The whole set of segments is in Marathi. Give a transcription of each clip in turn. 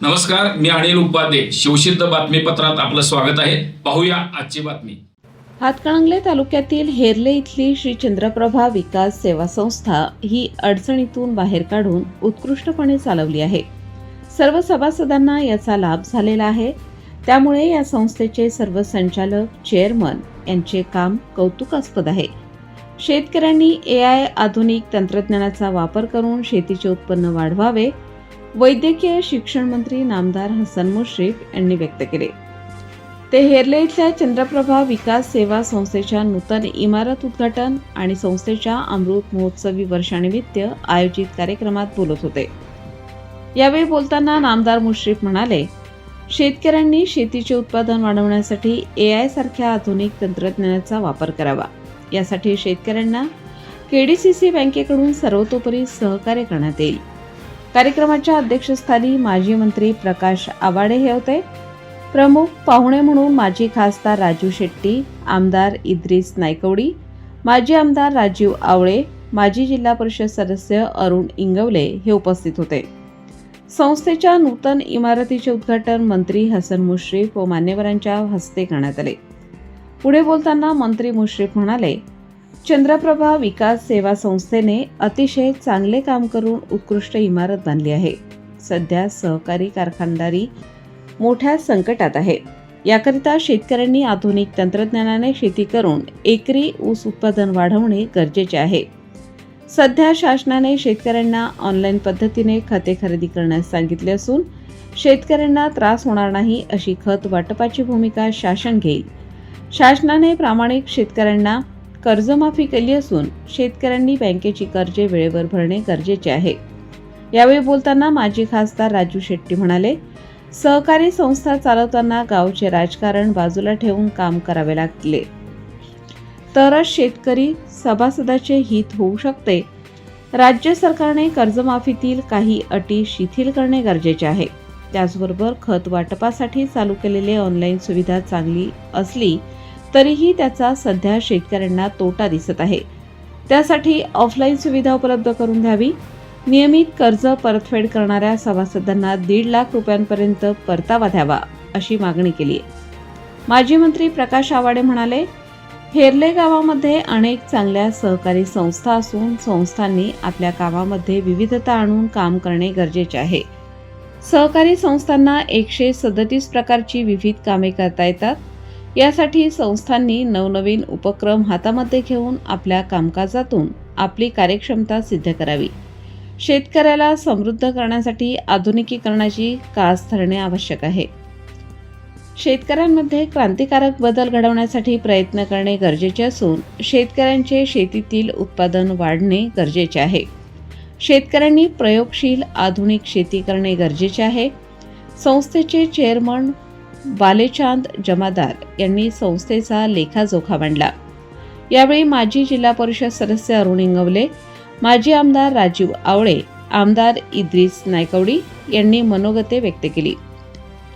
नमस्कार, मी अनिल उपाध्ये. शिवसिद्ध बातमीपत्रात आपलं स्वागत आहे. पाहूया आजची बातमी. हातकणंगले तालुक्यातील हेरले इथली श्री चंद्रप्रभा विकास सेवा संस्था ही अडचणीतून बाहेर काढून उत्कृष्टपणे चालवली आहे. सर्व सभासदांना याचा लाभ झालेला आहे. त्यामुळे या संस्थेचे सर्व संचालक, चेअरमन यांचे काम कौतुकास्पद आहे. शेतकऱ्यांनी AI आधुनिक तंत्रज्ञानाचा वापर करून शेतीचे उत्पन्न वाढवावे, वैद्यकीय शिक्षण मंत्री नामदार हसन मुश्रीफ यांनी व्यक्त केले. ते हेरले इथल्या चंद्रप्रभा विकास सेवा संस्थेच्या नूतन इमारत उद्घाटन आणि संस्थेच्या अमृत महोत्सवी वर्षानिमित्त आयोजित कार्यक्रमात बोलत होते. यावेळी बोलताना नामदार मुश्रीफ म्हणाले, शेतकऱ्यांनी शेतीचे उत्पादन वाढवण्यासाठी AI सारख्या आधुनिक तंत्रज्ञानाचा वापर करावा. यासाठी शेतकऱ्यांना KDCC बँकेकडून सर्वतोपरी सहकार्य करण्यात येईल. कार्यक्रमाच्या अध्यक्षस्थानी माजी मंत्री प्रकाश आवाडे हे होते. प्रमुख पाहुणे म्हणून माजी खासदार राजू शेट्टी, आमदार इद्रिस नायकवडी, माजी आमदार राजीव आवळे, माजी जिल्हा परिषद सदस्य अरुण इंगवले हे उपस्थित होते. संस्थेच्या नूतन इमारतीचे उद्घाटन मंत्री हसन मुश्रीफ व मान्यवरांच्या हस्ते करण्यात आले. पुढे बोलताना मंत्री मुश्रीफ म्हणाले, चंद्रप्रभा विकास सेवा संस्थेने अतिशय चांगले काम करून उत्कृष्ट इमारत बांधली आहे. सध्या सहकारी कारखानदारी मोठ्या संकटात आहे. याकरिता शेतकऱ्यांनी आधुनिक तंत्रज्ञानाने शेती करून एकरी ऊस उत्पादन वाढवणे गरजेचे आहे. सध्या शासनाने शेतकऱ्यांना ऑनलाईन पद्धतीने खते खरेदी करण्यास सांगितले असून शेतकऱ्यांना त्रास होणार नाही अशी खत वाटपाची भूमिका शासन घेईल. शासनाने प्रामाणिक शेतकऱ्यांना कर्जमाफी केली असून शेतकऱ्यांनी बँकेची कर्जे वेळेवर भरणे गरजेचे आहे. यावेळी बोलताना माजी खासदार राजू शेट्टी म्हणाले, सहकारी संस्था चालवताना गावचे राजकारण बाजूला ठेवून काम करावे लागले तरच शेतकरी सभासदाचे हित होऊ शकते. राज्य सरकारने कर्जमाफीतील काही अटी शिथिल करणे गरजेचे आहे. त्याचबरोबर खत वाटपासाठी चालू केलेले ऑनलाईन सुविधा चांगली असली तरीही त्याचा सध्या शेतकऱ्यांना तोटा दिसत आहे. त्यासाठी ऑफलाईन सुविधा उपलब्ध करून द्यावी. नियमित कर्ज परतफेड करणाऱ्या सभासदांना 1.5 लाख रुपयांपर्यंत परतावा द्यावा अशी मागणी केली. माजी मंत्री प्रकाश आवाडे म्हणाले, हेरले गावामध्ये अनेक चांगल्या सहकारी संस्था असून संस्थांनी आपल्या कामामध्ये विविधता आणून काम करणे गरजेचे आहे. सहकारी संस्थांना 137 प्रकारची विविध कामे करता येतात. यासाठी संस्थांनी नवनवीन उपक्रम हातामध्ये घेऊन आपल्या कामकाजातून आपली कार्यक्षमता सिद्ध करावी. शेतकऱ्याला समृद्ध करण्यासाठी आधुनिकीकरणाची कास धरणे आवश्यक आहे. शेतकऱ्यांमध्ये क्रांतिकारक बदल घडवण्यासाठी प्रयत्न करणे गरजेचे असून शेतकऱ्यांचे शेतीतील उत्पादन वाढणे गरजेचे आहे. शेतकऱ्यांनी प्रयोगशील आधुनिक शेती करणे गरजेचे आहे. संस्थेचे चेअरमन बालेचांद जमादार यांनी संस्थेचा लेखाजोखा मांडला. यावेळी माजी जिल्हा परिषद सदस्य अरुण इंगवले, माजी आमदार राजीव आवळे, आमदार इद्रिस नायकवडी यांनी मनोगते व्यक्त केली.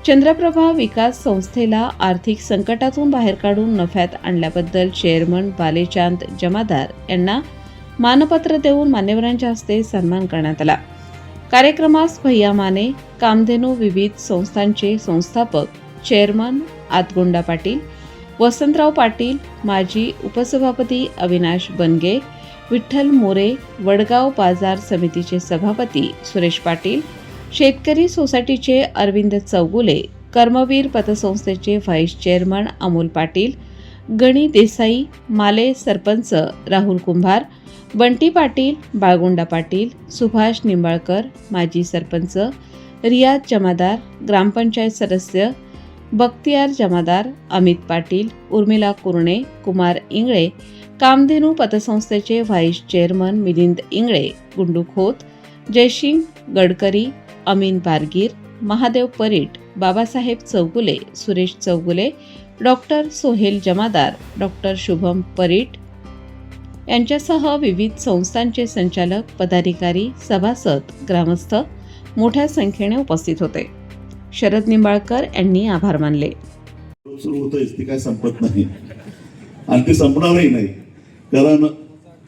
चंद्रप्रभा विकास संस्थेला आर्थिक संकटातून बाहेर काढून नफ्यात आणल्याबद्दल चेअरमन बालेचांद जमादार यांना मानपत्र देऊन मान्यवरांच्या हस्ते सन्मान करण्यात आला. कार्यक्रमास भैया माने, कामधेनू विविध संस्थांचे संस्थापक, चेअरमन आतगोंडा पाटील, वसंतराव पाटील, माजी उपसभापती अविनाश बनगे, विठ्ठल मोरे, वडगाव बाजार समितीचे सभापती सुरेश पाटील, शेतकरी सोसायटीचे अरविंद चौगुले, कर्मवीर पतसंस्थेचे व्हाईस चेअरमन अमोल पाटील, गणी देसाई, माले सरपंच राहुल कुंभार, बंटी पाटील, बाळगोंडा पाटील, सुभाष निंबाळकर, माजी सरपंच रियाज जमादार, ग्रामपंचायत सदस्य बख्तियार जमादार, अमित पाटील, उर्मिला कुरणे, कुमार इंगळे, कामधेनू पतसंस्थेचे vice chairman Milind Ingale, Gundu Khot, Jaysing Gadkari, Amin Bargir, Mahadev Parit, Babasaheb Chougule, Suresh Chougule, doctor Sohel Jamadar, doctor Shubham Parit यांच्यासह विविध संस्थांचे संचालक, पदाधिकारी, सभासद, ग्रामस्थ मोठ्या संख्येने उपस्थित होते. शरद निंबाळकर यांनी आभार मानले. सुरू होतंय, ती काय संपत नाही आणि ते संपणारही नाही. कारण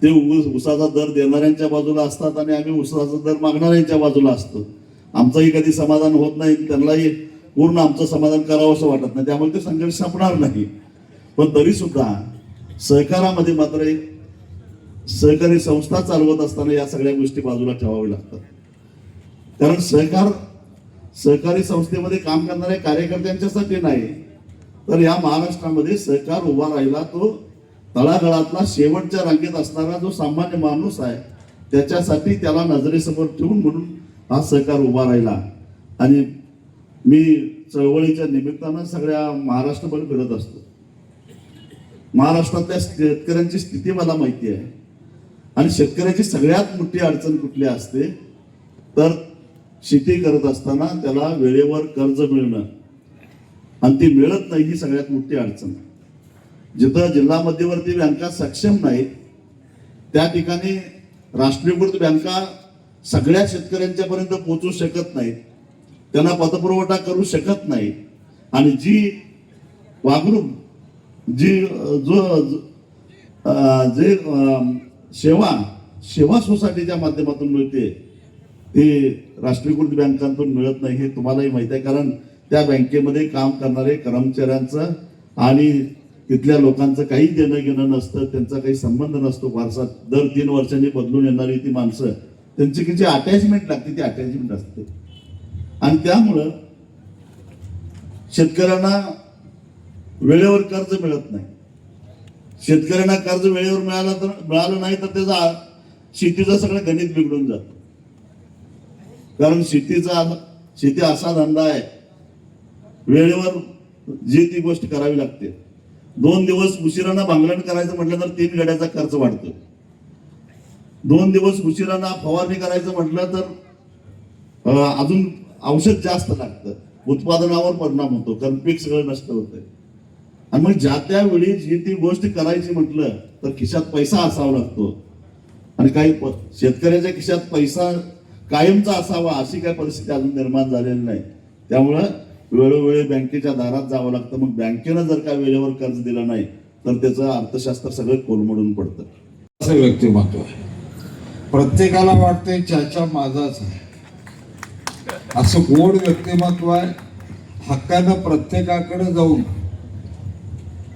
ते ऊसाचा दर देणाऱ्यांच्या बाजूला असतात आणि आम्ही ऊसाचा दर मागणाऱ्यांच्या बाजूला असतो. आमचंही कधी समाधान होत नाही, त्यांनाही पूर्ण आमचं समाधान करावं असं वाटत नाही. त्यामुळे ते संघर्ष संपणार नाही. पण तरी सुद्धा सहकारामध्ये मात्र एक सहकारी संस्था चालवत असताना या सगळ्या गोष्टी बाजूला ठेवाव्या लागतात. कारण सहकारी संस्थेमध्ये काम करणाऱ्या कार्यकर्त्यांच्यासाठी नाही, तर या महाराष्ट्रामध्ये सहकार उभा राहिला तो तळागाळातला शेवटच्या रांगेत असणारा जो सामान्य माणूस आहे त्याच्यासाठी त्याला नजरेसमोर ठेवून म्हणून हा सहकार उभा राहिला. आणि मी चळवळीच्या निमित्तानं सगळ्या महाराष्ट्रभर फिरत असतो. महाराष्ट्रातल्या शेतकऱ्यांची स्थिती मला माहिती आहे. आणि शेतकऱ्याची सगळ्यात मोठी अडचण कुठली असते तर शेती करत असताना त्याला वेळेवर कर्ज मिळणं, आणि ती मिळत नाही ही सगळ्यात मोठी अडचण. जिथं जिल्हा मध्यवर्ती बँका सक्षम नाहीत त्या ठिकाणी राष्ट्रीयकृत बँका सगळ्या शेतकऱ्यांच्या पर्यंत पोहोचू शकत नाहीत, त्यांना पतपुरवठा करू शकत नाही. आणि जी वागणूक जी जे सेवा सोसायटीच्या माध्यमातून मिळते ते राष्ट्रीयकृत बँकांतून मिळत नाही हे तुम्हालाही माहिती आहे. कारण त्या बँकेमध्ये काम करणारे कर्मचाऱ्यांचं आणि तिथल्या लोकांचं काही देणं घेणं नसतं, त्यांचा काही संबंध नसतो फारसा. दर 3 वर्षांनी बदलून येणारी ती माणसं, त्यांची जी अटॅचमेंट लागते ती अटॅचमेंट असते. आणि त्यामुळं शेतकऱ्यांना वेळेवर कर्ज मिळत नाही. शेतकऱ्यांना कर्ज वेळेवर मिळालं नाही तर त्याचा शेतीचं सगळं गणित बिघडून जातं. कारण शेती असा धंदा आहे, वेळेवर जी ती गोष्ट करावी लागते. 2 दिवस उशिरानं भांगलण करायचं म्हटलं तर 3 गाड्याचा खर्च वाढतो. 2 दिवस उशिरानं फवारणी करायचं म्हटलं तर अजून औषध जास्त लागतं, उत्पादनावर परिणाम होतो, कारण पीक सगळं नष्ट होतंय. आणि मग ज्या त्यावेळी जी ती गोष्ट करायची म्हटलं तर खिशात पैसा असावा लागतो. आणि काही शेतकऱ्याच्या खिशात पैसा कायमचा असावा अशी काही परिस्थिती अजून निर्माण झालेली नाही. त्यामुळं वेळोवेळी बँकेच्या दारात जावं लागतं. मग बँकेनं जर का वेळेवर कर्ज दिलं नाही तर त्याचं अर्थशास्त्र सगळं कोलमडून पडतं. असं व्यक्तिमत्व आहे. प्रत्येकाला वाटतंय चाचा माझाच आहे, असं गोड व्यक्तिमत्व आहे. हक्कानं प्रत्येकाकडे जाऊन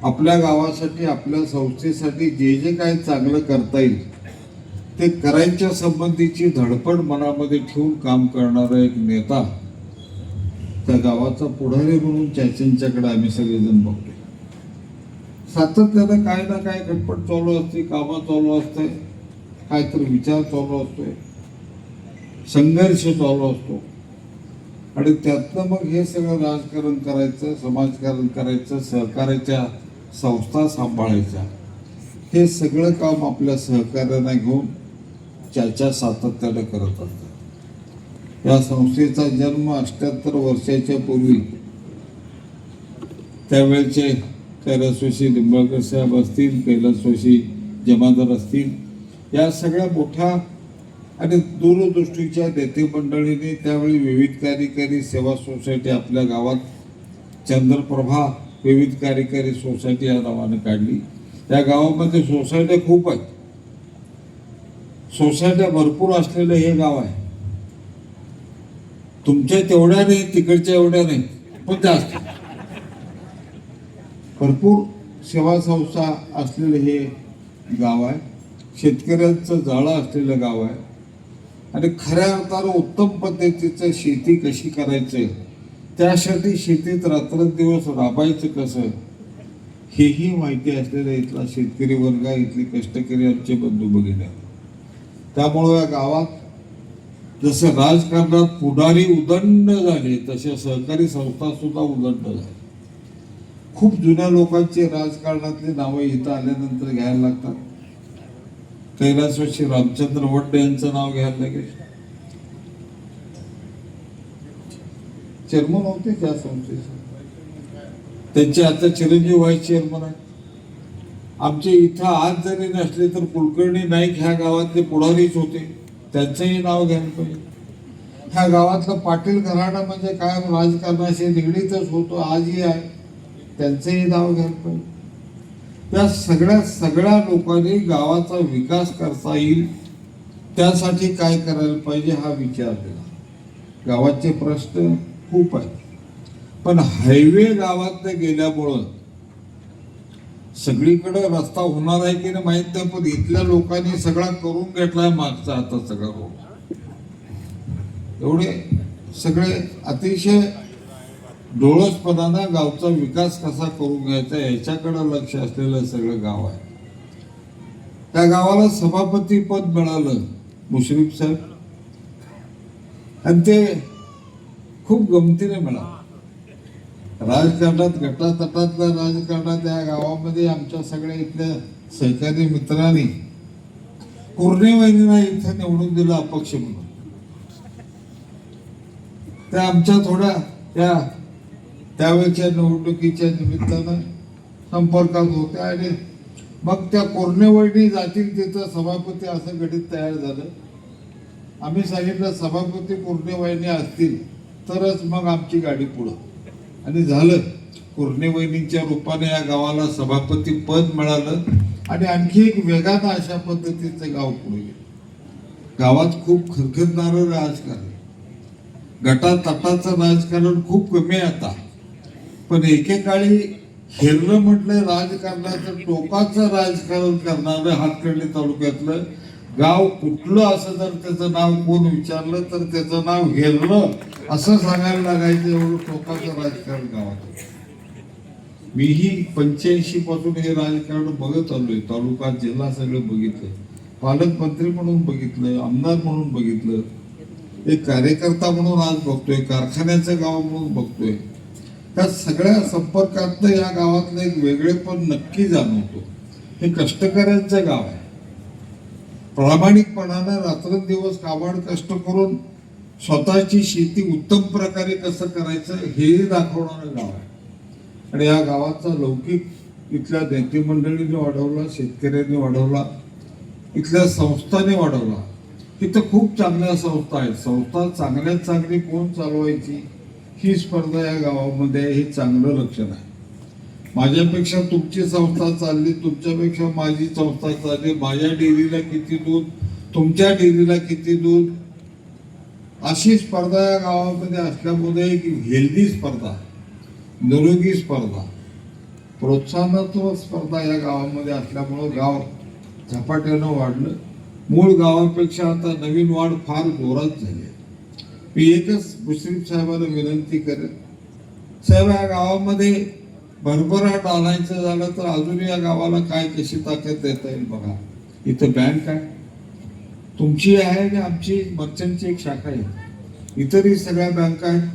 आपल्या गावासाठी आपल्या संस्थेसाठी जे जे काही चांगलं करता येईल ते करायच्या संबंधीची धडपड मनामध्ये ठेवून काम करणारा एक नेता, त्या गावाचा पुढारी म्हणून चाच्यांच्याकडे आम्ही सगळेजण बघतो. सातत्यानं काय ना काय खटपट चालू असते, कामं चालू असते, काहीतरी विचार चालू असतोय, संघर्ष चालू असतो. आणि त्यातनं मग हे सगळं राजकारण करायचं, समाजकारण करायचं, सहकार्याच्या संस्था सांभाळायच्या, हे सगळं काम आपल्या सहकार्यांना घेऊन चाचा सातत्यानं करत असतात. या संस्थेचा जन्म 78 वर्षाच्या पूर्वी त्यावेळचे कैलासवासी लिंबाळकर साहेब असतील, कैलासवासी जमादार असतील, या सगळ्या मोठ्या आणि दूरदृष्टीच्या नेते मंडळींनी त्यावेळी विविध कार्यकारी सेवा सोसायटी आपल्या गावात चंद्रप्रभा विविध कार्यकारी सोसायटी या नावाने काढली. त्या गावामध्ये सोसायट्या खूप आहेत, सोसायट्या भरपूर असलेलं हे गाव आहे. तुमच्या तेवढ्या नाही, तिकडच्या एवढ्या नाही, पण जास्त भरपूर सेवा संस्था असलेलं हे गाव आहे. शेतकऱ्यांचं जाळं असलेलं गाव आहे. आणि खऱ्या अर्थानं उत्तम पद्धतीचं शेती कशी करायचं, त्यासाठी शेतीत रात्रंदिवस राबायचं कसं, हेही माहिती असलेला इथला शेतकरी वर्ग, इथले कष्टकरी आमचे बंधू भगिनी. त्यामुळं या गावात जसं राजकारणात पुढारी उदंड झाले तशा सहकारी संस्था सुद्धा उदंड झाल्या. खूप जुन्या लोकांची राजकारणातली नावं इथं आल्यानंतर घ्यायला लागतात. कैलासवासी रामचंद्र वड्डे यांचं नाव घ्यायला लागेल. चेअरमन होते त्या संस्थेचे, त्यांचे आता चिरंजीव व्हाईस चेअरमन आहे. आमचे इथं आज जरी नसले तर कुलकर्णी नाईक ह्या गावातले पुढारीच होते, त्यांचंही नाव घ्यायला पाहिजे. ह्या गावातलं पाटील घराणा म्हणजे काय राजकारणाशी निगडीतच होतो, आजही आहे, त्यांचंही नाव घ्यायला पाहिजे. त्या सगळ्या लोकांनी गावाचा विकास करता येईल त्यासाठी काय करायला पाहिजे हा विचार केला. गावाचे प्रश्न खूप आहेत, पण हायवे गावात गेल्यामुळं सगळीकडे रस्ता होणार आहे की नाही माहित नाही, पण इथल्या लोकांनी सगळा करून घेतलाय मागचा आता सगळा रोड. एवढे सगळे अतिशय डोळसपणानं गावचा विकास कसा करून घ्यायचा याच्याकडे लक्ष असलेलं सगळं गाव आहे. त्या गावाला सभापती पद मिळालं मुश्रीफ साहेब, आणि ते खूप गमतीने मिळालं. राजकारणात गटातटातल्या राजकारणात या गावामध्ये आमच्या सगळ्या इथल्या सहकारी मित्रांनी कुर्णे वहिनीला इथं निवडून दिलं अपक्ष म्हणून. त्या आमच्या थोड्या त्यावेळेच्या निवडणुकीच्या निमित्तानं संपर्कात होत्या, आणि मग त्या कोरणे वहिनी जातील तिथं सभापती असं गणित तयार झालं. आम्ही सांगितलं सभापती कोरणे वहिनी असतील तरच मग आमची गाडी पुढं, आणि झालं. कोरणे वहिनींच्या रूपाने या गावाला सभापती पद मिळालं, आणि आणखी एक वेगानं अशा पद्धतीचं गाव पुढे गेलं. गावात खूप खरखरणारं राजकारण, गटातटाचं राजकारण खूप कमी आहे आता, पण एकेकाळी हेरलं म्हटलं राजकारणाचं टोकाचं राजकारण करणारं हातकर्णी तालुक्यातलं गाव कुठलं असं जर त्याचं नाव कोण विचारलं तर त्याचं नाव हेरलं असं सांगायला लागायचं, एवढं टोकाचं राजकारण गावात. मीही 85 पासून हे राजकारण बघत आलोय. तालुका जिल्हा सगळं बघितलं, पालकमंत्री म्हणून बघितलं, आमदार म्हणून बघितलं, एक कार्यकर्ता म्हणून आज बघतोय, कारखान्याचं गाव म्हणून बघतोय. त्या सगळ्या संपर्कातनं या गावातलं एक वेगळेपण नक्की जाणवतो. हे कष्टकऱ्यांचं गाव आहे. प्रामाणिकपणानं रात्रंदिवस काबाड कष्ट करून स्वतःची शेती उत्तम प्रकारे कसं करायचं हे दाखवणारं गाव आहे. आणि या गावाचा लौकिक इथल्या नेते मंडळीने वाढवला, शेतकऱ्यांनी वाढवला, इथल्या संस्थांनी वाढवला. इथं खूप चांगल्या संस्था आहेत. संस्था चांगल्यात चांगली कोण चालवायची ही स्पर्धा या गावामध्ये हे चांगलं लक्षण आहे. माझ्यापेक्षा तुमची संस्था चालली, तुमच्यापेक्षा माझी संस्था चालली, माझ्या डेअरीला किती दूध, तुमच्या डेअरीला किती दूध, अशी स्पर्धा या गावामध्ये असल्यामुळे एक हेल्दी स्पर्धा, निरोगी स्पर्धा, प्रोत्साहनात्मक स्पर्धा या गावामध्ये असल्यामुळं गाव झपाट्यानं वाढलं. मूळ गावापेक्षा आता नवीन वाढ फार जोरात झाली. मी एकच मुश्रीफ साहेबांना विनंती करेन, साहेब या गावामध्ये भरभराट आणायचं झालं तर अजून या गावाला काय कशी ताकद देता येईल बघा. इथं बँक आहे तुमची आहे, आणि आमची मर्चंटची एक शाखा आहे, इतरही सगळ्या बँका आहेत.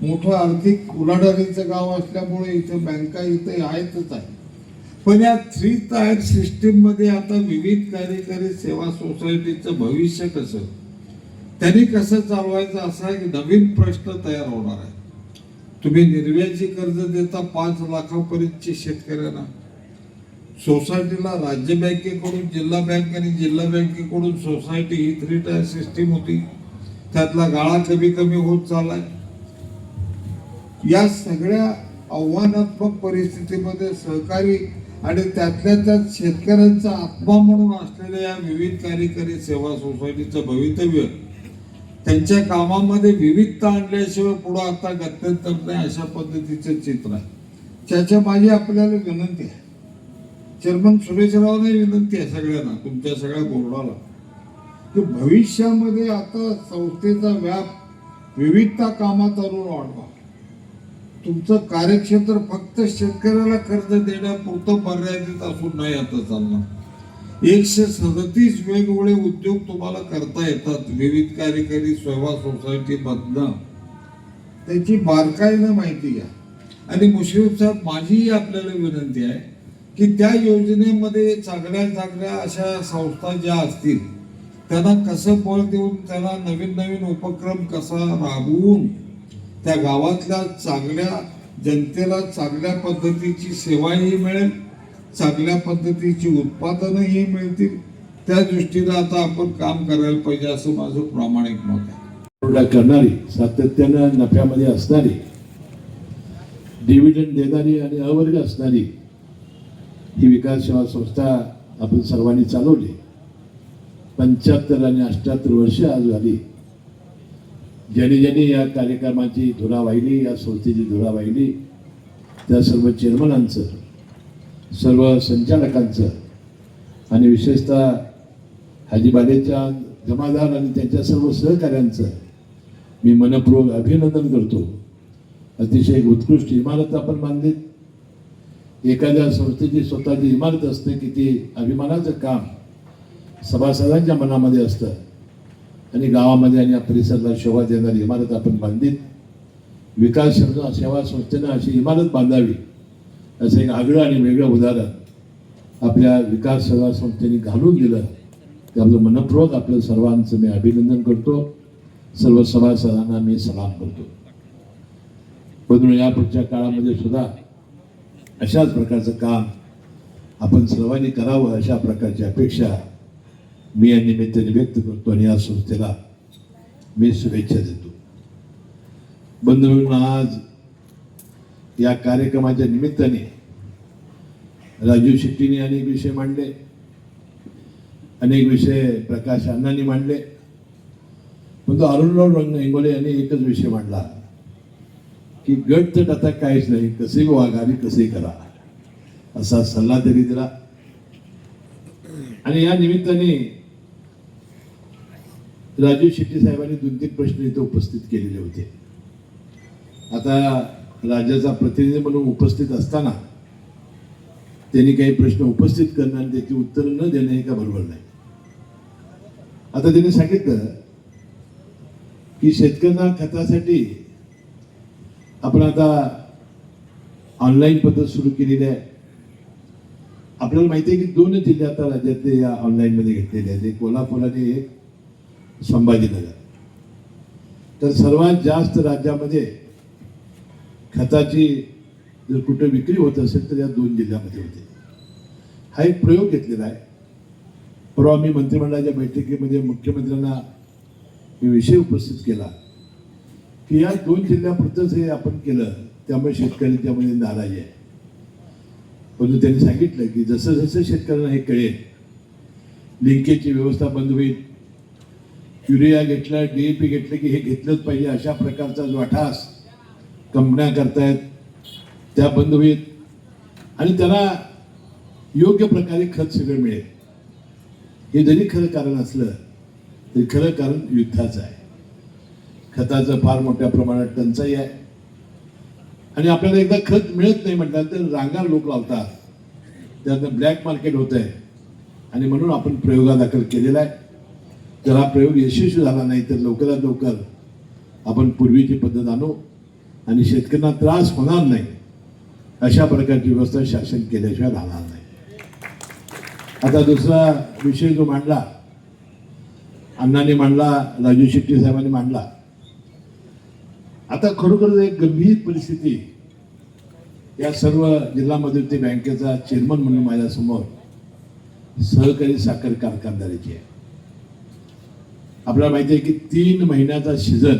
मोठं आर्थिक उलाढालीचं गाव असल्यामुळे इथं बँका इथं आहेतच आहे. पण या 3 टायर सिस्टीम मध्ये आता विविध कार्यकारी सेवा सोसायटीचं भविष्य कसं, त्यांनी कसं चालवायचं असा एक नवीन प्रश्न तयार होणार आहे. तुम्ही निर्व्याजी कर्ज देता 5 लाखापर्यंतचे शेतकऱ्यांना, सोसायटीला राज्य बँकेकडून जिल्हा बँक आणि जिल्हा बँकेकडून सोसायटी ही 3 टायर सिस्टीम होती, त्यातला गाळा कमी कमी होत चाललाय. या सगळ्या आव्हानात्मक परिस्थितीमध्ये सहकारी आणि त्यातल्या त्यात शेतकऱ्यांचा आत्मा म्हणून असलेल्या या विविध कार्यकारी सेवा सोसायटीचं भवितव्य, त्यांच्या कामामध्ये विविधता आणल्याशिवाय पुढे आता गत्यंतर नाही अशा पद्धतीचं चित्र आहे. त्याच्या माझी आपल्याला विनंती आहे, चेअरमन सुरेशरावने विनंती आहे सगळ्यांना, तुमच्या सगळ्या बोर्डाला, की भविष्यामध्ये आता संस्थेचा व्याप विविधता कामात आणून वाढवा. तुमचं कार्यक्षेत्र फक्त शेतकऱ्याला कर्ज देण्यापुरतं मर्यादित असून नाही आता चालणार. 137 वेगवेगळे उद्योग तुम्हाला करता येतात विविध कार्यकारी सेवा सोसायटी मधनं. त्याची बारकाईनं माहिती घ्या. आणि मुश्रीफ साहेब माझीही आपल्याला विनंती आहे की त्या योजनेमध्ये चांगल्या अशा संस्था ज्या असतील त्यांना कसं बळ देऊन त्यांना नवीन उपक्रम कसा राबवून त्या गावातल्या चांगल्या जनतेला चांगल्या पद्धतीची सेवाही मिळेल, चांगल्या पद्धतीची उत्पादनही मिळतील, त्या दृष्टीनं आता आपण काम करायला पाहिजे असं माझं प्रामाणिक मत आहे. करणारी, सातत्यानं नफ्यामध्ये असणारी, डिव्हिडंड देणारी आणि अवर्ग असणारी ही विकास सेवा संस्था आपण सर्वांनी चालवली. 75 आणि 78 वर्ष आज झाली. ज्यांनी ज्यांनी या कार्यक्रमाची धुरा वाहिली, या संस्थेची धुरा वाहिली, त्या सर्व चेअरमनांचं, सर्व संचालकांचं आणि विशेषतः हाजीबालेच्या जमादार आणि त्यांच्या सर्व सहकाऱ्यांचं मी मनपूर्वक अभिनंदन करतो. अतिशय उत्कृष्ट इमारत आपण बांधली. एखाद्या संस्थेची स्वतःची इमारत असते की ती अभिमानाचं काम सभासदांच्या मनामध्ये असतं आणि गावामध्ये आणि या परिसराला शोभा देणारी इमारत आपण बांधली. विकास सेवा संस्थेनं अशी इमारत बांधावी असं एक आगळं आणि वेगळं उदाहरण आपल्या विकास सेवा संस्थेने घालून दिलं. त्याबद्दल मनपूर्वक आपल्या सर्वांचं मी अभिनंदन करतो. सर्व सभासदांना मी सलाम करतो. म्हणून यापुढच्या काळामध्ये सुद्धा अशाच प्रकारचं काम आपण सर्वांनी करावं अशा प्रकारची अपेक्षा मी या निमित्ताने व्यक्त करतो आणि या संस्थेला मी शुभेच्छा देतो. बंधूंनो, आज या कार्यक्रमाच्या निमित्ताने राजू शेट्टीने अनेक विषय मांडले, अनेक विषय प्रकाश अण्णांनी मांडले, पण तो अरुणराव इंगोले यांनी एकच विषय मांडला की गट तर आता काहीच नाही, कसेही वागा आणि कसेही करा असा सल्ला तरी दिला. आणि या निमित्ताने राजू शेट्टी साहेबांनी 2-3 प्रश्न इथे उपस्थित केलेले होते. आता राज्याचा प्रतिनिधी म्हणून उपस्थित असताना त्यांनी काही प्रश्न उपस्थित करणं आणि त्याची उत्तरं न देणं हे का बरोबर नाही. आता त्यांनी सांगितलं की शेतकऱ्यांना खतासाठी आपण आता ऑनलाईन पद्धत सुरू केलेली आहे. आपल्याला माहिती आहे की 2 जिल्हे आता राज्यातले या ऑनलाईनमध्ये घेतलेले आहेत, एक कोल्हापूर आणि एक संभाजीनगर. तर सर्वात जास्त राज्यामध्ये खताची जर कुठे विक्री होत असेल तर या 2 जिल्ह्यामध्ये होते. हा एक प्रयोग घेतलेला आहे. परवा मी मंत्रिमंडळाच्या बैठकीमध्ये मुख्यमंत्र्यांना हे विषय उपस्थित केला की या 2 जिल्ह्यापुरतंच हे आपण केलं, त्यामुळे शेतकरी त्यामध्ये नाराज आहे. परंतु त्यांनी सांगितलं की जसं जसं शेतकऱ्यांना हे कळेल, लिंकेजची व्यवस्था बंद होईल, युरिया घेतलं, DAP घेतलं की हे घेतलंच पाहिजे अशा प्रकारचा जो अठास कंपन्या करतायत त्या बंद होईल आणि त्याला योग्य प्रकारे खत सगळं मिळेल. हे जरी खरं कारण असलं तरी खरं कारण युद्धाचं आहे. खताचं फार मोठ्या प्रमाणात टंचाई आहे आणि आपल्याला एकदा खत मिळत नाही म्हटलं तर रांगा लोक लावतात, त्यातनं ब्लॅक मार्केट होत आहे. आणि म्हणून आपण प्रयोगादाखल केलेला आहे. जर हा प्रयोग यशस्वी झाला नाही तर लवकरात लवकर आपण पूर्वीची पद्धत आणू आणि शेतकऱ्यांना त्रास होणार नाही अशा प्रकारची व्यवस्था शासन केल्याशिवाय राहणार नाही. आता दुसरा विषय जो मांडला अण्णांनी मांडला, राजू शेट्टी साहेबांनी मांडला. आता खरोखर एक गंभीर परिस्थिती या सर्व जिल्हा मध्यवर्ती बँकेचा चेअरमन म्हणून माझ्यासमोर सहकारी साखर कारखानदारीची आहे. आपल्याला माहिती आहे की 3 महिन्याचा सीझन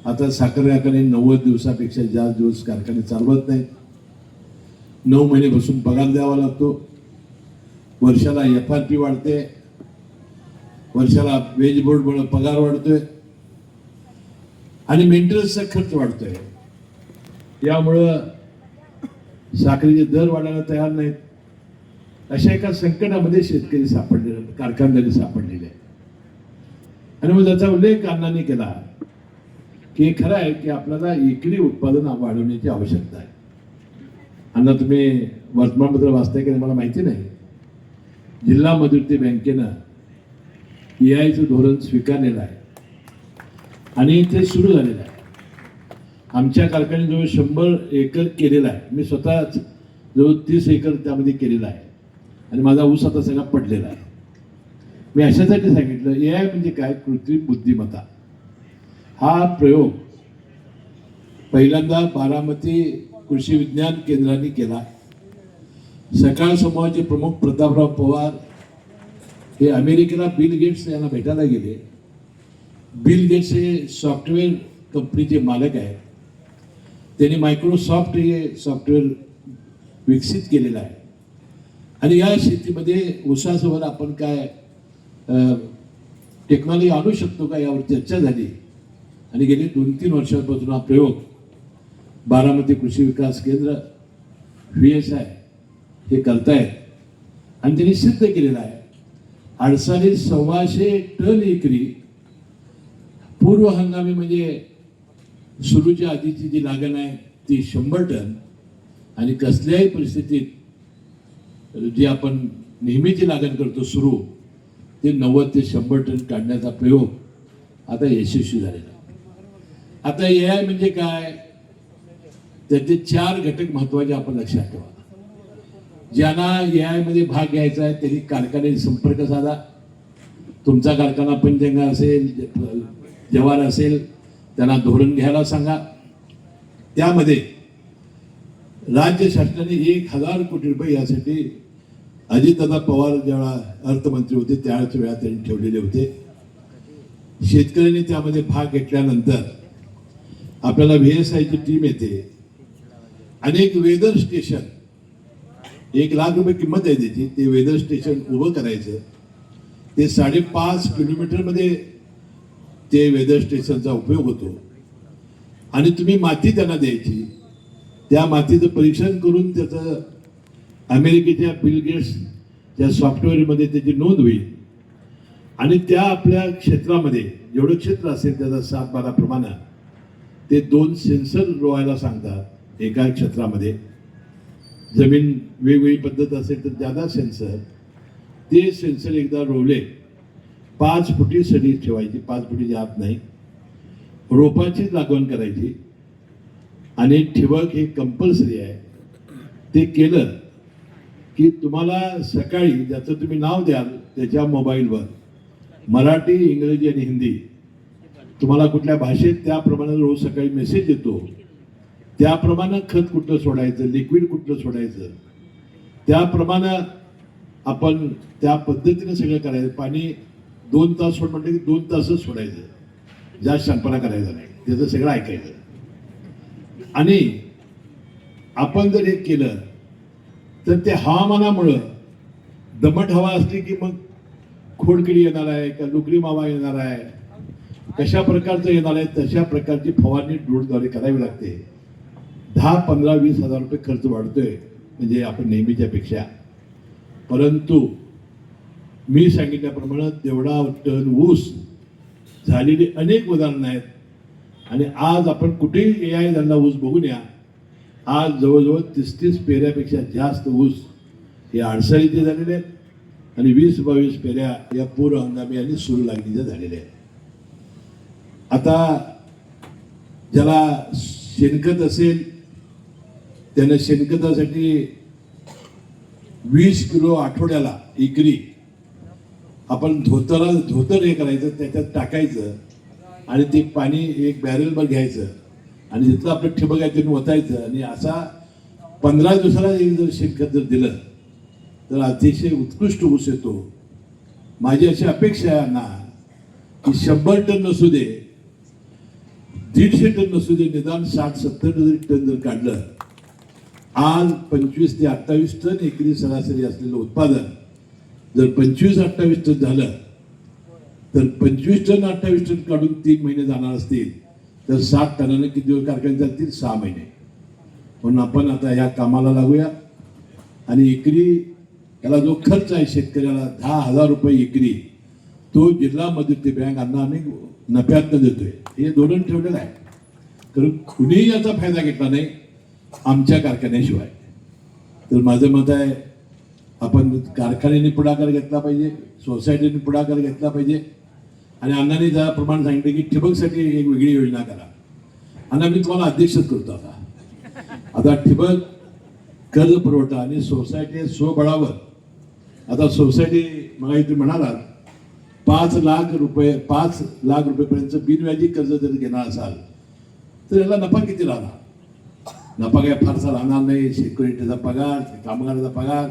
आता साखर कारखाने 90 दिवसापेक्षा जास्त दिवस कारखाने चालवत नाहीत. 9 महिने बसून पगार द्यावा लागतो. वर्षाला FRP वाढते, वर्षाला वेज बोर्डमुळे पगार वाढतोय आणि मेंटेनन्सचा खर्च वाढतोय. यामुळं साखरेचे दर वाढायला तयार नाहीत. अशा एका संकटामध्ये शेतकरी सापडलेले, कारखानदारी सापडलेले आहे. आणि मग त्याचा उल्लेख अण्णांनी केला की हे खरं आहे की आपल्याला एकरी उत्पादन वाढवण्याची आवश्यकता आहे. अण्णा, तुम्ही वर्तमानपत्र वाचताय की मला माहिती नाही. जिल्हा मध्यवर्ती बँकेनं EIचं धोरण स्वीकारलेलं आहे आणि ते सुरू झालेलं आहे. आमच्या कारखान्याजवळ 100 एकर केलेला आहे. मी स्वतः जवळ 30 एकर त्यामध्ये केलेला आहे आणि माझा ऊस आता सगळा पडलेला आहे. मी अशासाठी सांगितलं, AI म्हणजे काय, कृत्रिम बुद्धिमत्ता. हा प्रयोग पहिल्यांदा बारामती कृषी विज्ञान केंद्राने केला. सकाळ समूहाचे प्रमुख प्रतापराव पवार हे अमेरिकेला बिल गेट्स यांना भेटायला गेले. बिल गेट्स हे सॉफ्टवेअर कंपनीचे मालक आहेत. त्यांनी मायक्रोसॉफ्ट हे सॉफ्टवेअर विकसित केलेलं आहे आणि या शेतीमध्ये ऊसासोबत आपण काय टेक्नॉलॉजी आणू शकतो का यावर चर्चा झाली आणि गेली 2-3 वर्षांपासून हा प्रयोग बारामती कृषी विकास केंद्र VSI हे करतायत आणि त्यांनी सिद्ध केलेलं आहे. 250 टन एकरी पूर्व हंगामी म्हणजे सुरूच्या आधीची जी लागण आहे ती 100 टन आणि कसल्याही परिस्थितीत जी आपण नेहमीची लागण करतो सुरू ते 90 ते 100 टन काढण्याचा प्रयोग आता यशस्वी झालेला. आता AI म्हणजे काय, त्याचे 4 घटक महत्वाचे आपण लक्षात ठेवा. ज्यांना AI मध्ये भाग घ्यायचा आहे त्यांनी कारखान्याशी संपर्क साधा. तुमचा कारखाना पंचगंगा असेल, जव्हार असेल, त्यांना धोरण घ्यायला सांगा. त्यामध्ये राज्य शासनाने 1000 कोटी रुपये यासाठी अजितदादा पवार ज्यावेळा अर्थमंत्री होते त्याच वेळा त्यांनी ठेवलेले होते. शेतकऱ्यांनी त्यामध्ये भाग घेतल्यानंतर आपल्याला VSIची टीम येते. अनेक वेदर स्टेशन 1 लाख रुपये किंमत आहे त्याची. ते वेदर स्टेशन उभं करायचं. ते 5.5 किलोमीटरमध्ये ते वेदर स्टेशनचा उपयोग होतो आणि तुम्ही माती त्यांना द्यायची. त्या मातीचं परीक्षण करून त्याचं अमेरिकेच्या बिल गेट्सच्या सॉफ्टवेअरमध्ये त्याची नोंद होईल आणि त्या आपल्या क्षेत्रामध्ये जेवढं क्षेत्र असेल त्याचा 7-12 प्रमाणे ते 2 सेन्सर रोवायला सांगतात एका क्षेत्रामध्ये. जमीन वेगवेगळी पद्धत असेल तर ज्यादा सेन्सर. ते सेन्सर एकदा रोवले 5 फुटी सडी ठेवायची, 5 फुटीच्या आत नाही. रोपाची लागवण करायची आणि ठिबक हे कंपल्सरी आहे. ते केलं की तुम्हाला सकाळी ज्याचं तुम्ही नाव द्याल त्याच्या मोबाईलवर मराठी, इंग्रजी आणि हिंदी तुम्हाला कुठल्या भाषेत त्याप्रमाणे रोज सकाळी मेसेज येतो. त्याप्रमाणे खत कुठलं सोडायचं, लिक्विड कुठलं सोडायचं, त्याप्रमाणे आपण त्या पद्धतीने सगळं करायचं. पाणी 2 तास सोड म्हटलं की 2 तासच सोडायचं, जास्त शांतपणा करायचा नाही, त्याचं सगळं ऐकायचं. आणि आपण जर हे केलं तर ते हवामानामुळं दमट हवा असली की मग खोडकिडी येणार आहे का लुकरी मावा येणार आहे, कशा प्रकारचं येणार आहे, तशा प्रकारची फवारणी ड्रोनद्वारे करावी लागते. 10, 15, 20 हजार रुपये खर्च वाढतोय म्हणजे आपण नेहमीच्या पेक्षा. परंतु मी सांगितल्याप्रमाणे तेवढा टन ऊस झालेली अनेक उदाहरणं आहेत. आणि आज आपण कुठेही AI झालेला ऊस बघून या, आज जवळजवळ 30 पेऱ्यापेक्षा जास्त ऊस हे अडसळीचे झालेले आहेत आणि 20-22 पेऱ्या या पूर्व हंगामी आणि सुरू लागणीच्या झालेल्या आहेत. आता ज्याला शेणखत असेल त्यानं शेणखतासाठी 20 किलो आठवड्याला एकरी आपण धोतर हे करायचं, त्याच्यात टाकायचं आणि ते पाणी 1 बॅरेलभर घ्यायचं आणि जिथलं आपलं ठिबक आहे त्याने ओतायचं आणि असा 15 दिवसाला एक जर शेणखत जर दिलं तर अतिशय उत्कृष्ट ऊस येतो. माझी अशी अपेक्षा आहे ना की 100 टन नसू दे, 150 टन नसू दे, निदान 60-70 टन जर काढलं, आज 25 ते 28 टन एकरी सरासरी असलेलं उत्पादन जर 25-28 टन झालं तर 25 टन 28 टन काढून 3 महिने जाणार असतील तर 60 टनाने किती दिवस कारखाने जातील? 6 महिने. म्हणून आपण आता ह्या कामाला लागूया आणि एकरी याला जो खर्च आहे शेतकऱ्याला 10,000 रुपये एकरी तो जिल्हा मध्यवर्ती बँकांना आम्ही नफ्यातनं देतोय. हे धोरण ठेवलेलं आहे. कारण कुणीही याचा फायदा घेतला नाही आमच्या कारखान्याशिवाय. तर माझं मत आहे आपण कारखान्याने पुढाकार घेतला पाहिजे, सोसायटीने पुढाकार घेतला पाहिजे. आणि अण्णांनी ज्याप्रमाणे सांगितलं की ठिबकसाठी एक वेगळी योजना करा. अण्णा मी तुम्हाला अध्यक्षच करतो. आता ठिबक कर्ज पुरवठा आणि सोसायटी स्वबळावर आता सोसायटी मला तुम्ही म्हणालात 5 लाख रुपयेपर्यंत बिनव्याजी कर्ज जर घेणार असाल तर याला नफा किती राहणार? नफा काय फारसा राहणार नाही. सिक्युरिटीचा पगार, कामगाराचा पगार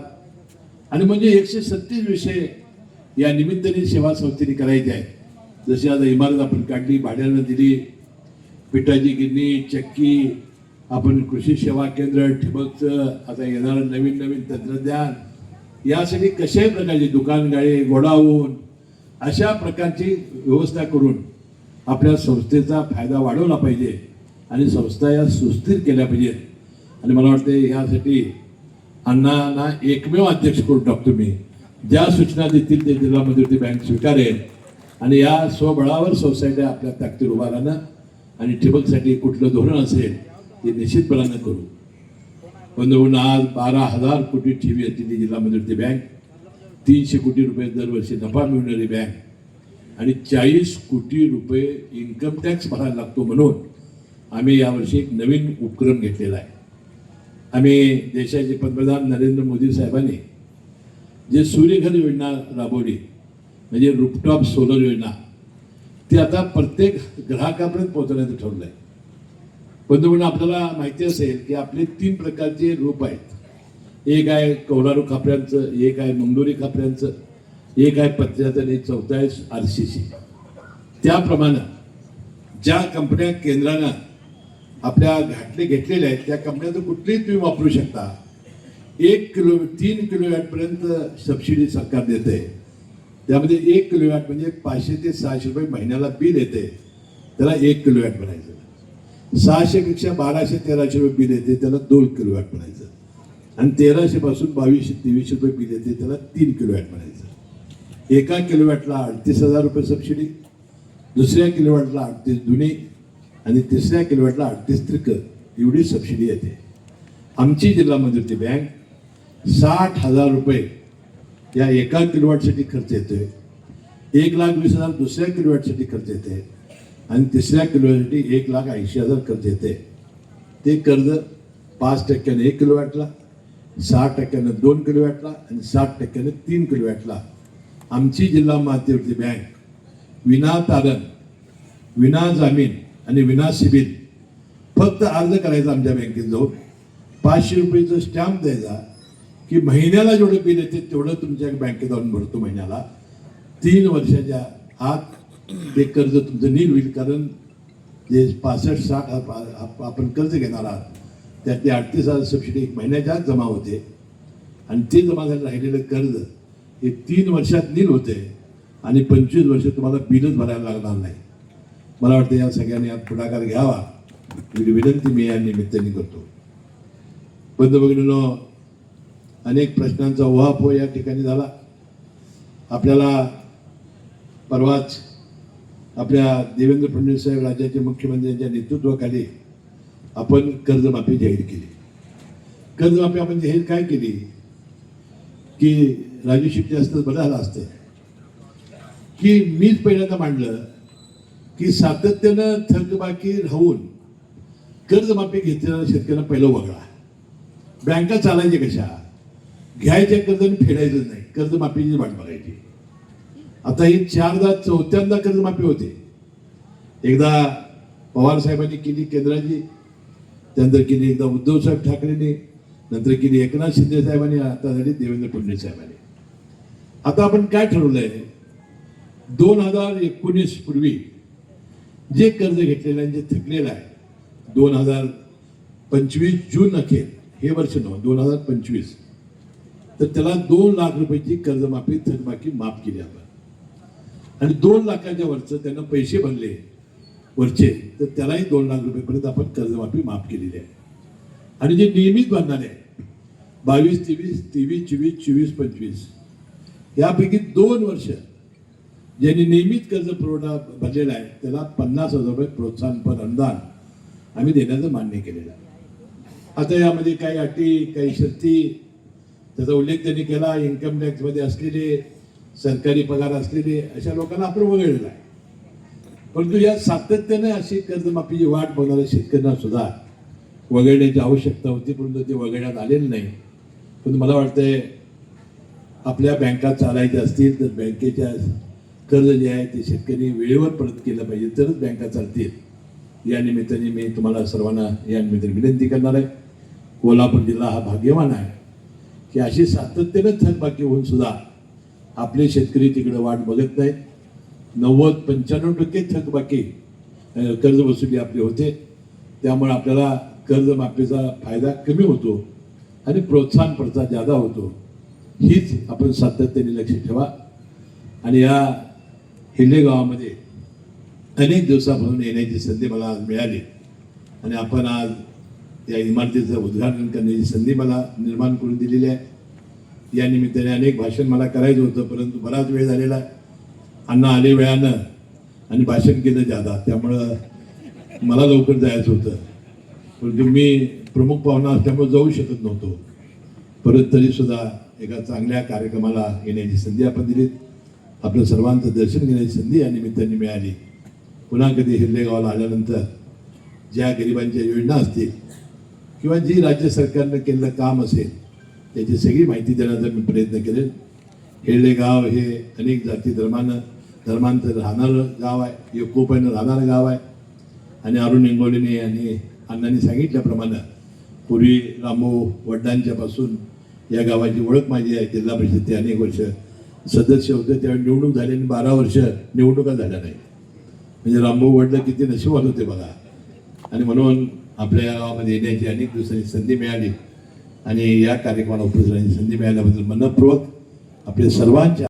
आणि म्हणजे 136 विषय या निमित्ताने सेवा संस्थेने करायचे आहेत. जशी आता इमारत आपण काढली, भाड्यानं दिली, पिठाची गिरणी, चक्की, आपण कृषी सेवा केंद्र, ठिबकचं आता येणारं नवीन तंत्रज्ञान, यासाठी कशाही प्रकारची दुकान गाडी गोडाऊन अशा प्रकारची व्यवस्था करून आपल्या संस्थेचा फायदा वाढवला पाहिजे आणि संस्था या सुस्थिर केल्या पाहिजेत. आणि मला वाटते यासाठी अण्णांना एकमेव अध्यक्ष करून टाकतो मी. ज्या सूचना देतील ते जिल्हा मध्यवर्ती बँक स्वीकारेल आणि या स्वबळावर सोसायट्या आपल्या ताकदीवर उभा राहणं आणि ठिबकसाठी कुठलं धोरण असेल ते निश्चितपणानं करू. बंधूंनो, आज 12,000 कोटी ठेवी असलेली जिल्हा मध्यवर्ती बँक, 300 कोटी रुपये दरवर्षी नफा मिळणारी बँक आणि 40 कोटी रुपये इन्कम टॅक्स भरायला लागतो म्हणून आम्ही यावर्षी एक नवीन उपक्रम घेतलेला आहे. आम्ही देशाचे पंतप्रधान नरेंद्र मोदी साहेबांनी जे सूर्यघर योजना राबवली म्हणजे रूफटॉप सोलर योजना, ती आता प्रत्येक ग्राहकापर्यंत पोहोचवण्याचं ठरलं आहे. बंधूंनो, आपल्याला माहिती असेल की आपले 3 प्रकारचे रूप आहेत. एक आहे कौलारू खापऱ्यांचं, एक आहे मंगलोरी खापऱ्यांचं, एक आहे पत्र्याचं आणि चौथा आहे RCC. त्याप्रमाणे ज्या कंपन्या केंद्रानं आपल्या घेतलेल्या आहेत त्या कंपन्या कुठलीही तुम्ही वापरू शकता. 3 किलोवॅटपर्यंत सबसिडी सरकार देते. त्यामध्ये 1 किलोवॅट म्हणजे 500 ते 600 रुपये महिन्याला बिल येते, त्याला 1 किलोवॅट म्हणायचं. 600 पेक्षा 1200-1300 रुपये बिल येते, त्याला 2 किलोवॅट म्हणायचं. आणि 1300 पासून 2200-2300 रुपये बिल येते, त्याला 3 किलोवॅट म्हणायचं. एका किलोवॅटला 38,000 रुपये सबसिडी, दुसऱ्या किलोवॅटला 38 दुनी आणि तिसऱ्या किलोवॅटला 38 त्रिक एवढी सबसिडी येते. आमची जिल्हा मध्यवर्ती बँक 60,000 रुपये या एका किलोवॅटसाठी खर्च येतोय, 1,20,000 दुसऱ्या किलोवॅटसाठी खर्च येते आणि तिसऱ्या किलोवॅटसाठी 1,80,000 खर्च येते. ते कर्ज 5% 1 किलोवॅटला, 6% 2 किलोवॅटला आणि 60% 3 किलोवॅटला आमची जिल्हा मध्यवर्ती बँक विना तारण, विना जामीन आणि विना सिबिल फक्त अर्ज करायचा आमच्या बँकेत जाऊन 500 रुपयेचं स्टॅम्प द्यायचा की महिन्याला जेवढं बिल येते तेवढं तुमच्या बँकेत जाऊन भरतो महिन्याला. 3 वर्षाच्या आत ते कर्ज तुमचं नील होईल. कारण जे 65-60 आपण कर्ज घेणार आहात त्यात ते 38,000 सबसिडी 1 महिन्याच्या आत जमा होते आणि ते जमा झालं राहिलेलं कर्ज हे 3 वर्षात नील होते आणि 25 वर्ष तुम्हाला बिलच भरायला लागणार नाही. मला वाटतं या सगळ्यांनी यात पुढाकार घ्यावा एवढी विनंती मी या निमित्ताने करतो. बंधू भगिनींनो, अनेक प्रश्नांचा उहापोह या ठिकाणी झाला. आपल्याला परवाच आपल्या देवेंद्र फडणवीस साहेब राज्याचे मुख्यमंत्री यांच्या नेतृत्वाखाली आपण कर्जमाफी जाहीर केली. कर्जमाफी आपण जाहीर काय केली की राजू शेट्टी असतं बरं झालं असतं की मीच पहिल्यांदा मांडलं की सातत्यानं थकबाकी राहून कर्जमाफी घेतलेल्या शेतकऱ्यांना पहिलं वगळा. बँका चालायच्या कशा, घ्यायच्या कर्ज आणि फेडायचंच नाही, कर्जमाफीची वाट बघायची. आता ही 4दा कर्जमाफी होते. एकदा पवार साहेबांनी केली केंद्राची, त्यानंतर केली एकदा उद्धव साहेब ठाकरेंनी, नंतर केली एकनाथ शिंदे साहेबांनी, आता झाली देवेंद्र फडणवीस साहेबांनी. आता आपण काय ठरवलंय, 2019 पूर्वी जे कर्ज घेतलेलं आहे, जे थकलेलं आहे, 2025 जून अखेर हे वर्ष नव्हे 2025, तर त्याला 2 लाख रुपयाची कर्जमाफी थकबाकी माफ केली आपण. आणि 2 लाखाच्या वरचं त्यांना पैसे भरले वरचे तर त्यालाही 2 लाख रुपयेपर्यंत आपण कर्जमाफी माफ केलेली आहे. आणि जे नियमित भरणारे आहे 22-23, 23-24, 24-25 यापैकी 2 वर्ष ज्यांनी नियमित कर्ज पुरवठा भरलेला आहे त्याला 50,000 रुपये प्रोत्साहनपर अनुदान आम्ही देण्याचं मान्य केलेलं आहे. आता यामध्ये काही अटी, काही शर्ती, त्याचा उल्लेख त्यांनी केला. इन्कम टॅक्समध्ये असलेले, सरकारी पगार असलेले अशा लोकांना आपण वगळलेला आहे. परंतु या सातत्याने अशी कर्जमाफीची वाट बघणाऱ्या शेतकऱ्यांना सुद्धा वगळण्याची आवश्यकता होती, परंतु ते वगळण्यात आलेलं नाही. पण मला वाटतंय आपल्या बँका चालायच्या असतील तर बँकेच्या कर्ज जे आहे ते शेतकरी वेळेवर परत केलं पाहिजे, तरच बँका चालतील. या निमित्ताने मी तुम्हाला सर्वांना या निमित्ताने विनंती करणार आहे. कोल्हापूर जिल्हा हा भाग्यवान आहे की अशी सातत्याने थकबाकी होऊन सुद्धा आपले शेतकरी तिकडे वाट बघत नाहीत. 90-95% थकबाकी कर्ज वसुली आपली होते. त्यामुळे आपल्याला कर्जमाफीचा फायदा कमी होतो आणि प्रोत्साहन पडता जादा होतो. हीच आपण सातत्याने लक्ष ठेवा. आणि या हिल्ले गावामध्ये अनेक दिवसापासून येण्याची संधी मला आज मिळाली आणि आपण आज या इमारतीचं उद्घाटन करण्याची संधी मला निर्माण करून दिलेली आहे. या निमित्ताने अनेक भाषण मला करायचं होतं, परंतु बराच वेळ झालेला आहे. अण्णा आले वेळानं आणि भाषण केलं जादा, त्यामुळं मला लवकर जायचं होतं, परंतु मी प्रमुख पाहुणा असल्यामुळे जाऊ शकत नव्हतो. परत तरीसुद्धा एका चांगल्या कार्यक्रमाला येण्याची संधी आपण दिलीत. आपलं सर्वांचं दर्शन घेण्याची संधी या निमित्ताने मिळाली. पुन्हा कधी हिल्ले गावाला आल्यानंतर ज्या गरिबांच्या योजना असतील किंवा जी राज्य सरकारनं केलेलं काम असेल त्याची सगळी माहिती देण्याचा मी प्रयत्न करेन. हेल्ले गाव हे अनेक जाती धर्मांचं राहणारं गाव आहे, एकोप्यानं राहणारं गाव आहे. आणि अरुण इंगोलेने आणि अण्णांनी सांगितल्याप्रमाणे पूर्वी रामभाऊ वडिलांच्यापासून या गावाची ओळख माझी आहे. जिल्हा परिषद ते अनेक वर्ष सदस्य होते, त्यावेळी निवडणूक झाली आणि 12 वर्ष निवडणुका झाल्या नाही. म्हणजे रामभाऊ वडील किती नशिबात होते बघा. आणि म्हणून आपल्या या गावामध्ये येण्याची अनेक दिवसांनी संधी मिळाली आणि या कार्यक्रमाला उपस्थित राहण्याची संधी मिळाल्याबद्दल मनपूर्वक आपले सर्वांचे